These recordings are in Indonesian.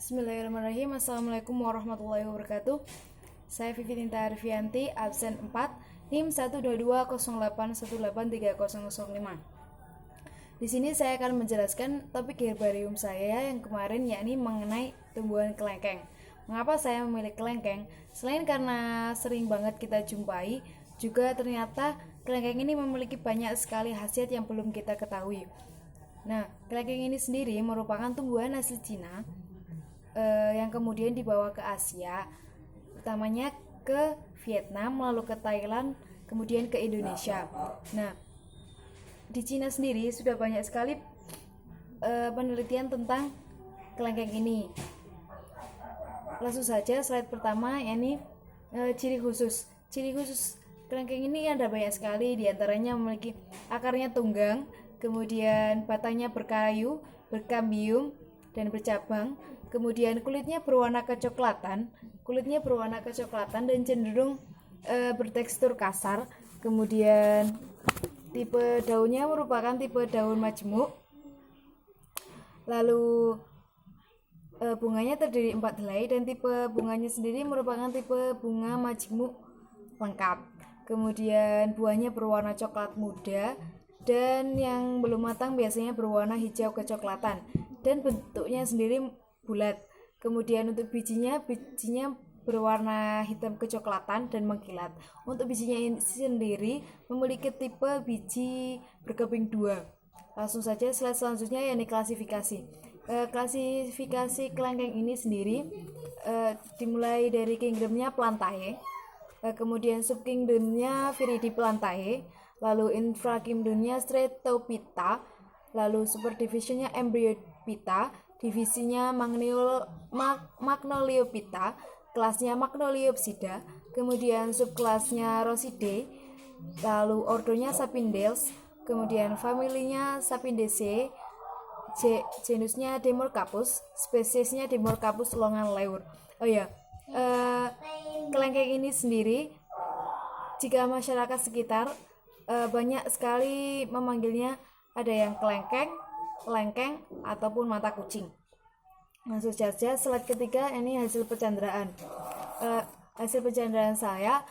Bismillahirrahmanirrahim. Assalamualaikum warahmatullahi wabarakatuh. Saya Vivi Tinta Arfianti, absen 4, NIM 12208183005. Di sini saya akan menjelaskan topik herbarium saya yang kemarin, yakni mengenai tumbuhan kelengkeng. Mengapa saya memilih kelengkeng? Selain karena sering banget kita jumpai, juga ternyata kelengkeng ini memiliki banyak sekali khasiat yang belum kita ketahui. Nah, kelengkeng ini sendiri merupakan tumbuhan asli Cina yang kemudian dibawa ke Asia, utamanya ke Vietnam, lalu ke Thailand, kemudian ke Indonesia. Nah, di Cina sendiri sudah banyak sekali penelitian tentang kelengkeng ini. Langsung saja slide pertama, yakni ciri khusus. Ciri khusus kelengkeng ini ada banyak sekali, diantaranya memiliki akarnya tunggang, kemudian batangnya berkayu, berkambium, dan bercabang. Kemudian kulitnya berwarna kecoklatan dan cenderung bertekstur kasar. Kemudian tipe daunnya merupakan tipe daun majemuk. Lalu bunganya terdiri 4 helai, dan tipe bunganya sendiri merupakan tipe bunga majemuk lengkap. Kemudian buahnya berwarna coklat muda, dan yang belum matang biasanya berwarna hijau kecoklatan, dan bentuknya sendiri bulat. Kemudian untuk bijinya berwarna hitam kecoklatan dan mengkilat. Untuk bijinya sendiri memiliki tipe biji berkeping 2. Langsung saja slide selanjutnya, yakni klasifikasi. Klasifikasi kelengkeng ini sendiri dimulai dari kingdomnya Plantae, kemudian subkingdomnya Viridiplantae, lalu infrakingdomnya Stretophyta, lalu superdivisionnya Embryophyta, divisinya Magnoliophyta, kelasnya Magnoliopsida, kemudian subkelasnya Rosidae, lalu ordonya Sapindales, kemudian familinya Sapindaceae, genusnya Dimorcarpus, spesiesnya Dimorcarpus longan leur. Kelengkeng ini sendiri, jika masyarakat sekitar banyak sekali memanggilnya, ada yang kelengkeng, lengkeng, ataupun mata kucing. Langsung saja slide ketiga, ini hasil pencanderaan. Hasil pencanderaan saya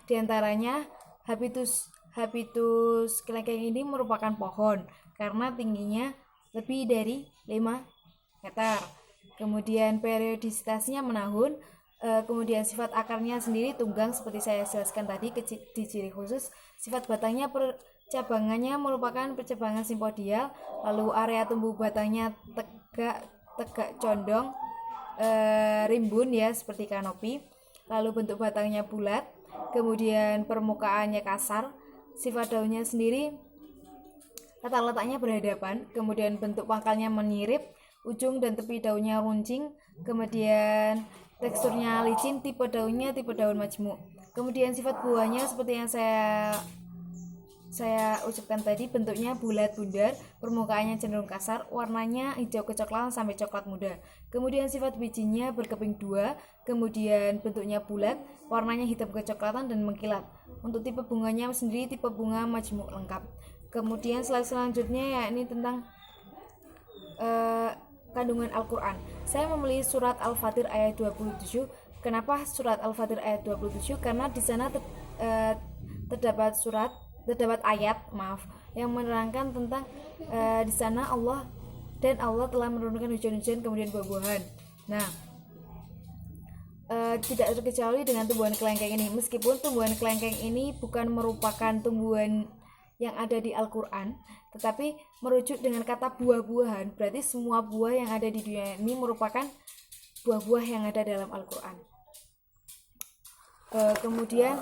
diantaranya habitus kelengkeng ini merupakan pohon karena tingginya lebih dari 5 meter. Kemudian periodisitasnya menahun. Kemudian sifat akarnya sendiri tunggang seperti saya jelaskan tadi di ciri khusus. Sifat batangnya percabangannya merupakan percabangan simpodial, lalu area tumbuh batangnya tegak condong, rimbun ya, seperti kanopi. Lalu bentuk batangnya bulat, kemudian permukaannya kasar. Sifat daunnya sendiri letak-letaknya berhadapan, kemudian bentuk pangkalnya menyirip, ujung dan tepi daunnya runcing, kemudian teksturnya licin, tipe daunnya tipe daun majemuk. Kemudian sifat buahnya seperti yang saya ucapkan tadi, bentuknya bulat bundar, permukaannya cenderung kasar, warnanya hijau kecoklatan sampai coklat muda. Kemudian sifat bijinya berkeping 2, kemudian bentuknya bulat, warnanya hitam kecoklatan dan mengkilat. Untuk tipe bunganya sendiri tipe bunga majemuk lengkap. Kemudian slide selanjutnya, yakni tentang kandungan Al-Quran. Saya memilih surat Al-Fatir ayat 27. Kenapa surat Al-Fatir ayat 27? Karena di sana terdapat ayat yang menerangkan tentang di sana Allah telah menurunkan hujan-hujan kemudian buah-buahan. Nah, tidak terkecuali dengan tumbuhan kelengkeng ini. Meskipun tumbuhan kelengkeng ini bukan merupakan tumbuhan yang ada di Al-Quran, tetapi merujuk dengan kata buah-buahan, berarti semua buah yang ada di dunia ini merupakan buah-buah yang ada dalam Al-Quran. Kemudian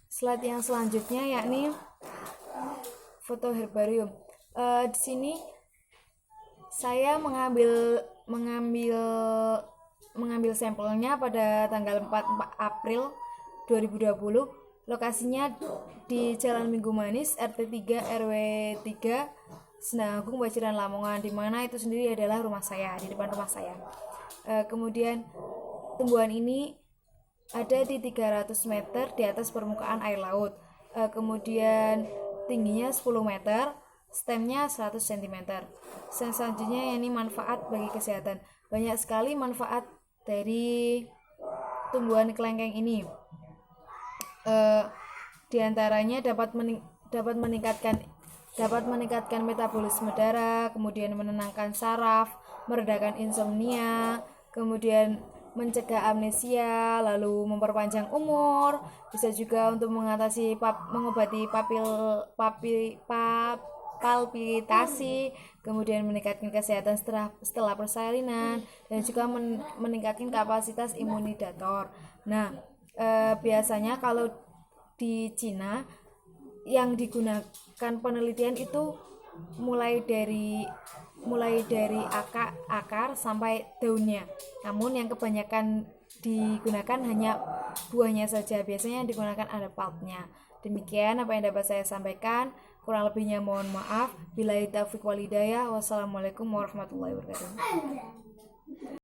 slide yang selanjutnya, yakni foto herbarium. Di sini saya mengambil sampelnya pada tanggal 4 April 2020. Lokasinya di Jalan Minggu Manis, RT 3 RW 3, Sendang Agung, Baciran, Lamongan, di mana itu sendiri adalah rumah saya, di depan rumah saya. Kemudian tumbuhan ini ada di 300 meter di atas permukaan air laut. Kemudian tingginya 10 meter, stemnya 100 cm. Selanjutnya ini manfaat bagi kesehatan. Banyak sekali manfaat dari tumbuhan kelengkeng ini. Di antaranya dapat meningkatkan metabolisme darah, kemudian menenangkan saraf, meredakan insomnia, kemudian mencegah amnesia, lalu memperpanjang umur, bisa juga untuk mengobati palpitasi, kemudian meningkatkan kesehatan setelah persalinan, dan juga meningkatkan kapasitas imunidator. Nah, biasanya kalau di Cina yang digunakan penelitian itu mulai dari akar sampai daunnya. Namun yang kebanyakan digunakan hanya buahnya saja. Biasanya yang digunakan ada pulpnya. Demikian apa yang dapat saya sampaikan. Kurang lebihnya mohon maaf. Billahi taufiq wal hidayah. Wassalamualaikum warahmatullahi wabarakatuh.